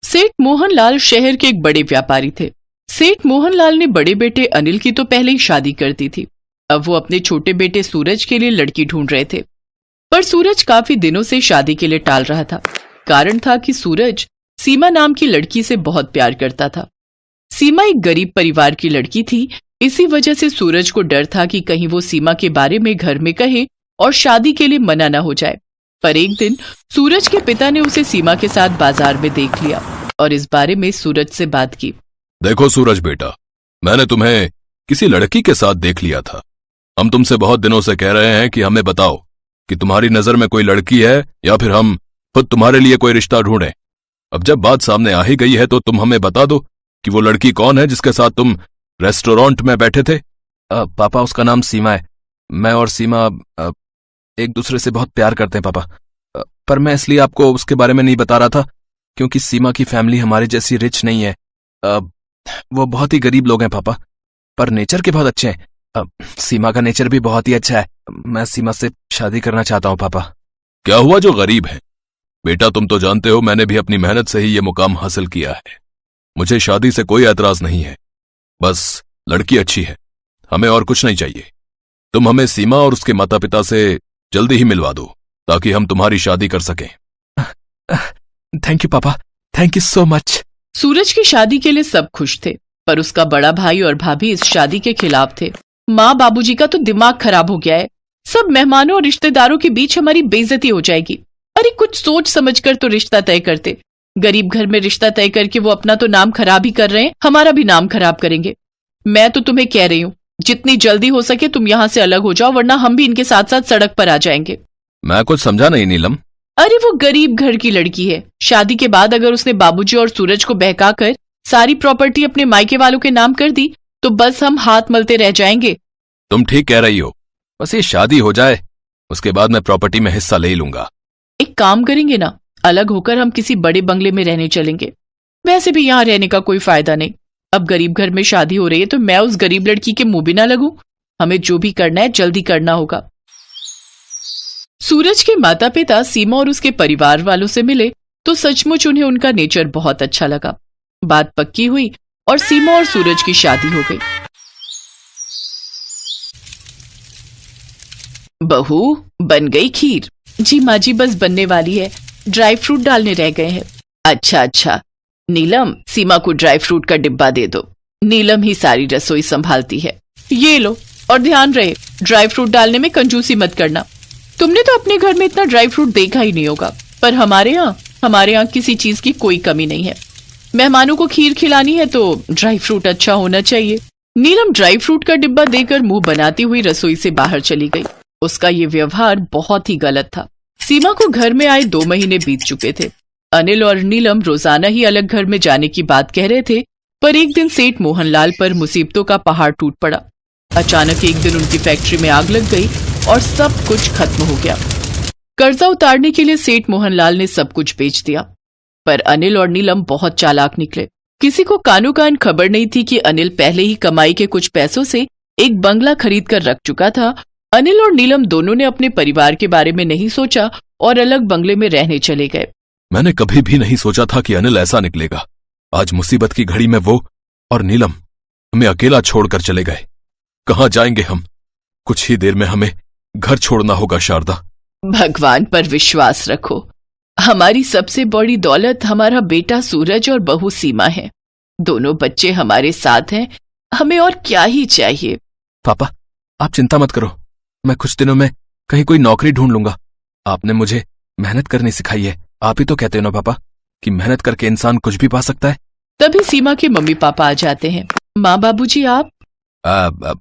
सेठ मोहनलाल शहर के एक बड़े व्यापारी थे। सेठ मोहनलाल ने बड़े बेटे अनिल की तो पहले ही शादी कर दी थी। अब वो अपने छोटे बेटे सूरज के लिए लड़की ढूंढ रहे थे, पर सूरज काफी दिनों से शादी के लिए टाल रहा था। कारण था कि सूरज सीमा नाम की लड़की से बहुत प्यार करता था। सीमा एक गरीब परिवार की लड़की थी, इसी वजह से सूरज को डर था कि कहीं वो सीमा के बारे में घर में कहे और शादी के लिए मना न हो जाए। पर एक दिन सूरज के पिता ने उसे सीमा के साथ बाजार में देख लिया और इस बारे में सूरज से बात की। देखो सूरज बेटा, मैंने तुम्हें किसी लड़की के साथ देख लिया था। हम तुमसे बहुत दिनों से कह रहे हैं कि हमें बताओ कि तुम्हारी नजर में कोई लड़की है या फिर हम खुद तुम्हारे लिए कोई रिश्ता ढूंढें। अब जब बात सामने आ ही गई है तो तुम हमें बता दो कि वो लड़की कौन है जिसके साथ तुम रेस्टोरेंट में बैठे थे। पापा, उसका नाम सीमा है। मैं और सीमा एक दूसरे से बहुत प्यार करते हैं पापा। पर मैं इसलिए आपको उसके बारे में नहीं बता रहा था क्योंकि सीमा की फैमिली हमारी जैसी रिच नहीं है। वो बहुत ही गरीब लोग हैं पापा, पर नेचर के बहुत अच्छे हैं। सीमा का नेचर भी बहुत ही अच्छा है। मैं सीमा से शादी करना चाहता हूँ पापा। क्या हुआ जो गरीब है? बेटा तुम तो जानते हो मैंने भी अपनी मेहनत से ही ये मुकाम हासिल किया है। मुझे शादी से कोई ऐतराज नहीं है, बस लड़की अच्छी है, हमें और कुछ नहीं चाहिए। तुम हमें सीमा और उसके माता पिता से जल्दी ही मिलवा दो ताकि हम तुम्हारी शादी कर सकें। थैंक यू पापा, थैंक यू सो मच। सूरज की शादी के लिए सब खुश थे, पर उसका बड़ा भाई और भाभी इस शादी के खिलाफ थे। माँ बाबूजी का तो दिमाग खराब हो गया है। सब मेहमानों और रिश्तेदारों के बीच हमारी बेइज्जती हो जाएगी। अरे कुछ सोच समझकर तो रिश्ता तय करते। गरीब घर में रिश्ता तय करके वो अपना तो नाम खराब ही कर रहे हैं, हमारा भी नाम खराब करेंगे। मैं तो तुम्हें कह रही हूँ, जितनी जल्दी हो सके तुम यहाँ से अलग हो जाओ, वरना हम भी इनके साथ साथ सड़क पर आ जाएंगे। मैं कुछ समझा नहीं नीलम। अरे वो गरीब घर की लड़की है। शादी के बाद अगर उसने बाबूजी और सूरज को बहकाकर सारी प्रॉपर्टी अपने मायके वालों के नाम कर दी तो बस हम हाथ मलते रह जाएंगे। तुम ठीक कह रही हो, बस ये शादी हो जाए, उसके बाद मैं प्रॉपर्टी में हिस्सा ले लूंगा। एक काम करेंगे ना, अलग होकर हम किसी बड़े बंगले में रहने चलेंगे। वैसे भी यहाँ रहने का कोई फायदा नहीं। अब गरीब घर में शादी हो रही है तो मैं उस गरीब लड़की के मुंह भी ना लगूं। हमें जो भी करना है जल्दी करना होगा। सूरज के माता पिता सीमा और उसके परिवार वालों से मिले तो सचमुच उन्हें उनका नेचर बहुत अच्छा लगा। बात पक्की हुई और सीमा और सूरज की शादी हो गई। बहू, बन गई खीर? जी माँ जी, बस बनने वाली है, ड्राई फ्रूट डालने रह गए हैं। अच्छा, नीलम सीमा को ड्राई फ्रूट का डिब्बा दे दो। नीलम ही सारी रसोई संभालती है। ये लो, और ध्यान रहे ड्राई फ्रूट डालने में कंजूसी मत करना। तुमने तो अपने घर में इतना ड्राई फ्रूट देखा ही नहीं होगा, पर हमारे यहाँ किसी चीज की कोई कमी नहीं है। मेहमानों को खीर खिलानी है तो ड्राई फ्रूट अच्छा होना चाहिए। नीलम ड्राई फ्रूट का डिब्बा देकर मुंह बनाती हुई रसोई से बाहर चली गई। उसका ये व्यवहार बहुत ही गलत था। सीमा को घर में आए 2 महीने बीत चुके थे। अनिल और नीलम रोजाना ही अलग घर में जाने की बात कह रहे थे, पर एक दिन सेठ मोहनलाल पर मुसीबतों का पहाड़ टूट पड़ा। अचानक एक दिन उनकी फैक्ट्री में आग लग गई और सब कुछ खत्म हो गया। कर्जा उतारने के लिए सेठ मोहनलाल ने सब कुछ बेच दिया। पर अनिल और नीलम बहुत चालाक निकले। किसी को कानो कान खबर नहीं थी कि अनिल पहले ही कमाई के कुछ पैसों से एक बंगला खरीद कर रख चुका था। अनिल और नीलम दोनों ने अपने परिवार के बारे में नहीं सोचा और अलग बंगले में रहने चले गए। मैंने कभी भी नहीं सोचा था कि अनिल ऐसा निकलेगा। आज मुसीबत की घड़ी में वो और नीलम हमें अकेला छोड़कर चले गए। कहाँ जाएंगे हम? कुछ ही देर में हमें घर छोड़ना होगा। शारदा, भगवान पर विश्वास रखो। हमारी सबसे बड़ी दौलत हमारा बेटा सूरज और बहू सीमा है। दोनों बच्चे हमारे साथ हैं, हमें और क्या ही चाहिए। पापा, आप चिंता मत करो, मैं कुछ दिनों में कहीं कोई नौकरी ढूंढ लूंगा। आपने मुझे मेहनत करनी सिखाई है। आप ही तो कहते हो ना पापा कि मेहनत करके इंसान कुछ भी पा सकता है। तभी सीमा के मम्मी पापा आ जाते हैं। माँ बाबूजी आप?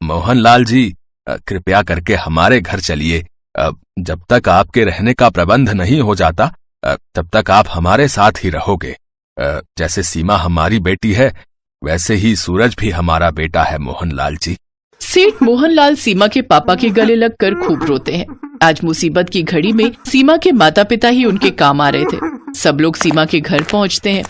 मोहनलाल जी, कृपया करके हमारे घर चलिए। जब तक आपके रहने का प्रबंध नहीं हो जाता तब तक आप हमारे साथ ही रहोगे। जैसे सीमा हमारी बेटी है वैसे ही सूरज भी हमारा बेटा है मोहनलाल जी। सेठ मोहनलाल सीमा के पापा के गले लगकर खूब रोते हैं। आज मुसीबत की घड़ी में सीमा के माता पिता ही उनके काम आ रहे थे। सब लोग सीमा के घर पहुंचते हैं।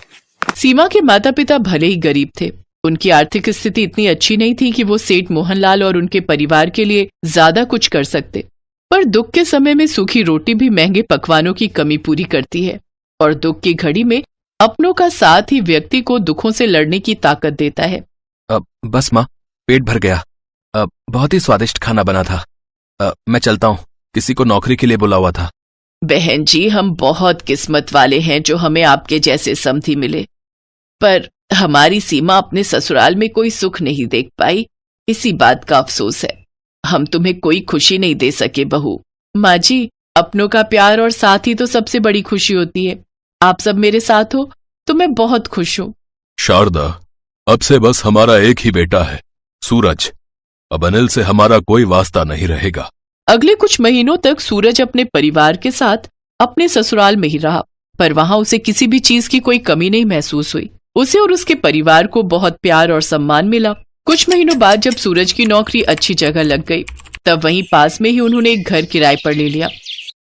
सीमा के माता पिता भले ही गरीब थे, उनकी आर्थिक स्थिति इतनी अच्छी नहीं थी कि वो सेठ मोहनलाल और उनके परिवार के लिए ज्यादा कुछ कर सकते। पर दुख के समय में सूखी रोटी भी महंगे पकवानों की कमी पूरी करती है, और दुख की घड़ी में अपनों का साथ ही व्यक्ति को दुखों से लड़ने की ताकत देता है। बस माँ, पेट भर गया। बहुत ही स्वादिष्ट खाना बना था। मैं चलता हूँ, किसी को नौकरी के लिए बुला हुआ था। बहन जी, हम बहुत किस्मत वाले हैं जो हमें आपके जैसे समधी मिले, पर हमारी सीमा अपने ससुराल में कोई सुख नहीं देख पाई, इसी बात का अफसोस है। हम तुम्हें कोई खुशी नहीं दे सके बहू। माँ जी, अपनों का प्यार और साथ ही तो सबसे बड़ी खुशी होती है। आप सब मेरे साथ हो तो मैं बहुत खुश हूँ। शारदा, अब से बस हमारा एक ही बेटा है, सूरज। अब अनिल से हमारा कोई वास्ता नहीं रहेगा। अगले कुछ महीनों तक सूरज अपने परिवार के साथ अपने ससुराल में ही रहा, पर वहां उसे किसी भी चीज की कोई कमी नहीं महसूस हुई। उसे और उसके परिवार को बहुत प्यार और सम्मान मिला। कुछ महीनों बाद जब सूरज की नौकरी अच्छी जगह लग गई, तब वहीं पास में ही उन्होंने एक घर किराए पर ले लिया।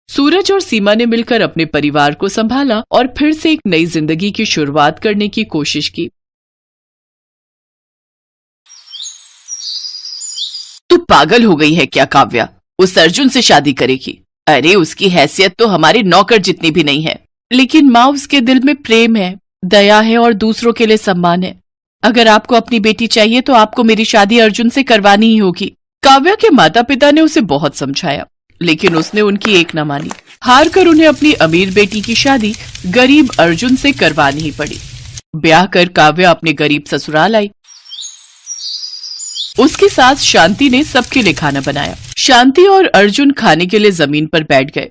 सूरज और सीमा ने मिलकर अपने परिवार को संभाला और फिर से एक नई जिंदगी की शुरुआत करने की कोशिश की। तू पागल हो गई है क्या काव्या? उस अर्जुन से शादी करेगी? अरे उसकी हैसियत तो हमारे नौकर जितनी भी नहीं है। लेकिन माँ, उसके दिल में प्रेम है, दया है और दूसरों के लिए सम्मान है। अगर आपको अपनी बेटी चाहिए तो आपको मेरी शादी अर्जुन से करवानी ही होगी। काव्या के माता पिता ने उसे बहुत समझाया, लेकिन उसने उनकी एक न मानी। हार कर उन्हें अपनी अमीर बेटी की शादी गरीब अर्जुन से करवानी ही पड़ी। ब्याह कर काव्या अपने गरीब ससुराल आई। उसकी सास शांति ने सबके लिए खाना बनाया। शांति और अर्जुन खाने के लिए जमीन पर बैठ गए।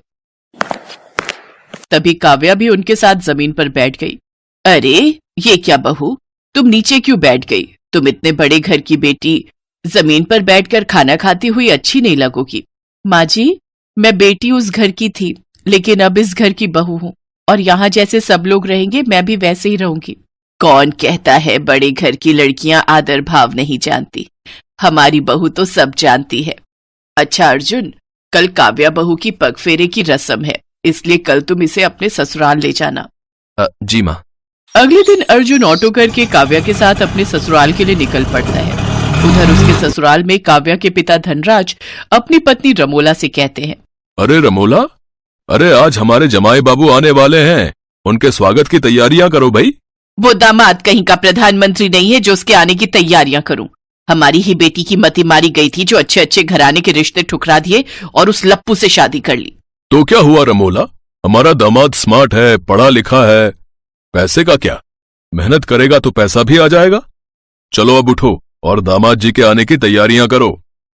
तभी काव्या भी उनके साथ जमीन पर बैठ गई। अरे ये क्या बहू, तुम नीचे क्यों बैठ गई? तुम इतने बड़े घर की बेटी जमीन पर बैठकर खाना खाती हुई अच्छी नहीं लगोगी। माँ जी, मैं बेटी उस घर की थी, लेकिन अब इस घर की बहू हूँ और यहाँ जैसे सब लोग रहेंगे मैं भी वैसे ही रहूंगी। कौन कहता है बड़े घर की लड़कियां आदर भाव नहीं जानती? हमारी बहू तो सब जानती है। अच्छा अर्जुन, कल काव्या बहू की पग फेरे की रस्म है, इसलिए कल तुम इसे अपने ससुराल ले जाना। जी माँ। अगले दिन अर्जुन ऑटो करके काव्या के साथ अपने ससुराल के लिए निकल पड़ता है। उधर उसके ससुराल में काव्या के पिता धनराज अपनी पत्नी रमोला से कहते हैं, अरे रमोला, अरे आज हमारे जमाई बाबू आने वाले हैं, उनके स्वागत की तैयारियां करो भाई। वो दामाद कहीं का प्रधानमंत्री नहीं है जो उसके आने की तैयारियां करूं। हमारी ही बेटी की मति मारी गई थी जो अच्छे अच्छे घराने के रिश्ते ठुकरा दिए और उस लप्पू से शादी कर ली। तो क्या हुआ रमोला, हमारा दामाद स्मार्ट है, पढ़ा लिखा है, पैसे का क्या, मेहनत करेगा तो पैसा भी आ जाएगा। चलो अब उठो और दामाद जी के आने की तैयारियां करो।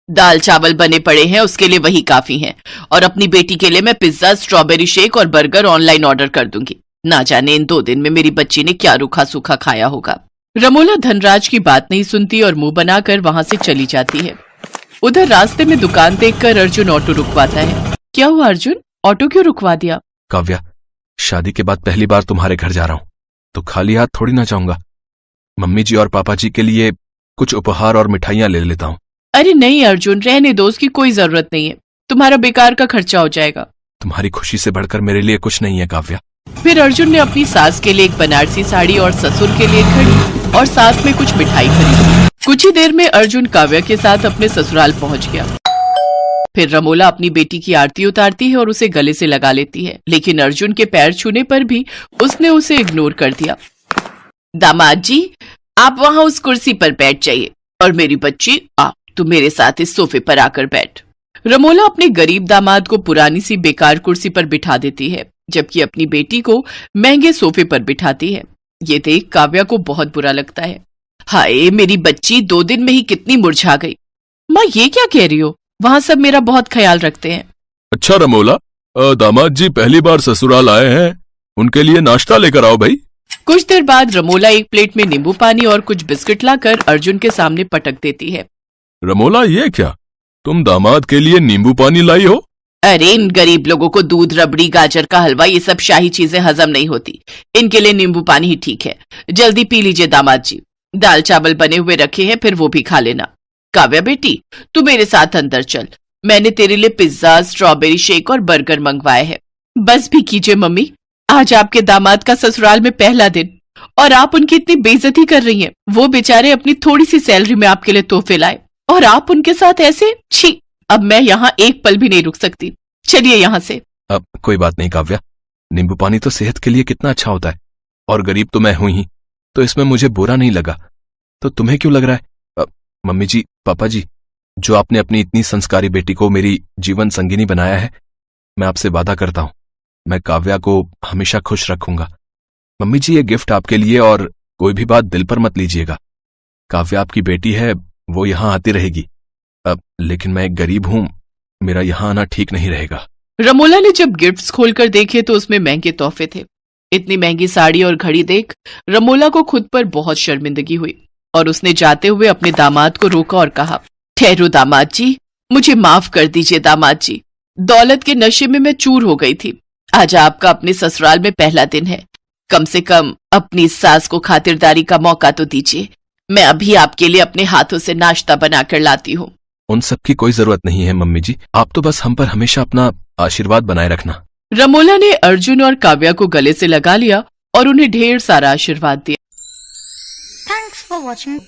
दाल चावल बने पड़े हैं, उसके लिए वही काफी है। और अपनी बेटी के लिए मैं पिज्जा, स्ट्रॉबेरी शेक और बर्गर ऑनलाइन ऑर्डर कर दूंगी। ना जाने इन 2 दिन में मेरी बच्ची ने क्या रूखा सूखा खाया होगा। रमोला धनराज की बात नहीं सुनती और मुंह बनाकर वहां से चली जाती है। उधर रास्ते में दुकान देखकर अर्जुन ऑटो रुकवाता है। क्या हुआ अर्जुन, ऑटो क्यों रुकवा दिया? काव्या, शादी के बाद पहली बार तुम्हारे घर जा रहा हूँ, तो खाली हाथ थोड़ी ना जाऊंगा। मम्मी जी और पापा जी के लिए कुछ उपहार और मिठाइयां ले लेता हूँ। अरे नहीं अर्जुन, रहने दो, उसकी कोई जरूरत नहीं है। तुम्हारा बेकार का खर्चा हो जाएगा। तुम्हारी खुशी से बढ़कर मेरे लिए कुछ नहीं है काव्या। फिर अर्जुन ने अपनी सास के लिए एक बनारसी साड़ी और ससुर के लिए घड़ी और साथ में कुछ मिठाई खरीदी। कुछ ही देर में अर्जुन काव्या के साथ अपने ससुराल पहुंच गया। फिर रमोला अपनी बेटी की आरती उतारती है और उसे गले से लगा लेती है, लेकिन अर्जुन के पैर छूने पर भी उसने उसे इग्नोर कर दिया। दामाद जी, आप वहां उस कुर्सी पर बैठ जाइए और मेरी बच्ची, आप तू मेरे साथ इस सोफे पर आकर बैठ। रमोला अपने गरीब दामाद को पुरानी सी बेकार कुर्सी पर बिठा देती है, जबकि अपनी बेटी को महंगे सोफे पर बिठाती है। ये देख काव्या को बहुत बुरा लगता है। हाय, मेरी बच्ची 2 दिन में ही कितनी मुरझा गई। माँ, ये क्या कह रही हो? वहां सब मेरा बहुत ख्याल रखते हैं। अच्छा रमोला, दामाद जी पहली बार ससुराल आए हैं, उनके लिए नाश्ता लेकर आओ भाई। कुछ देर बाद रमोला एक प्लेट में नींबू पानी और कुछ बिस्किट लाकर अर्जुन के सामने पटक देती है। रमोला, ये क्या, तुम दामाद के लिए नींबू पानी लाई हो? अरे इन गरीब लोगों को दूध, रबड़ी, गाजर का हलवा, ये सब शाही चीजें हजम नहीं होती। इनके लिए नींबू पानी ही ठीक है। जल्दी पी लीजिए दामाद जी। दाल चावल बने हुए रखे हैं, फिर वो भी खा लेना। काव्या बेटी, तू मेरे साथ अंदर चल। मैंने तेरे लिए पिज्जा, स्ट्रॉबेरी शेक और बर्गर मंगवाए हैं। बस भी कीजिए मम्मी, आज आपके दामाद का ससुराल में पहला दिन और आप उनकी इतनी बेइज्जती कर रही हैं। वो बेचारे अपनी थोड़ी सी सैलरी में आपके लिए तोहफे लाए और आप उनके साथ ऐसे। छी, अब मैं यहाँ एक पल भी नहीं रुक सकती। चलिए यहाँ से। अब कोई बात नहीं काव्या, नींबू पानी तो सेहत के लिए कितना अच्छा होता है और गरीब तो मैं हूं ही, तो इसमें मुझे बुरा नहीं लगा। तो तुम्हें क्यों लग रहा है? मम्मी जी, पापा जी, जो आपने अपनी इतनी संस्कारी बेटी को मेरी जीवन संगिनी बनाया है, मैं आपसे वादा करता हूं मैं काव्या को हमेशा खुश रखूंगा। मम्मी जी, ये गिफ्ट आपके लिए, और कोई भी बात दिल पर मत लीजिएगा। काव्या आपकी बेटी है, वो यहां आती रहेगी। लेकिन मैं एक गरीब हूं, मेरा यहां आना ठीक नहीं रहेगा। रमोला ने जब गिफ्ट्स खोलकर देखे तो उसमें महंगे तोहफे थे। इतनी महंगी साड़ी और घड़ी देख रमोला को खुद पर बहुत शर्मिंदगी हुई और उसने जाते हुए अपने दामाद को रोका और कहा, ठहरो दामाद जी, मुझे माफ कर दीजिए दामाद जी। दौलत के नशे में मैं चूर हो गई थी। आज आपका अपने ससुराल में पहला दिन है, कम से कम अपनी सास को खातिरदारी का मौका तो दीजिए। मैं अभी आपके लिए अपने हाथों से नाश्ता बनाकर लाती हूँ। उन सब की कोई जरूरत नहीं है मम्मी जी, आप तो बस हम पर हमेशा अपना आशीर्वाद बनाए रखना। रमोला ने अर्जुन और काव्या को गले से लगा लिया और उन्हें ढेर सारा आशीर्वाद दिया। Thanks for watching.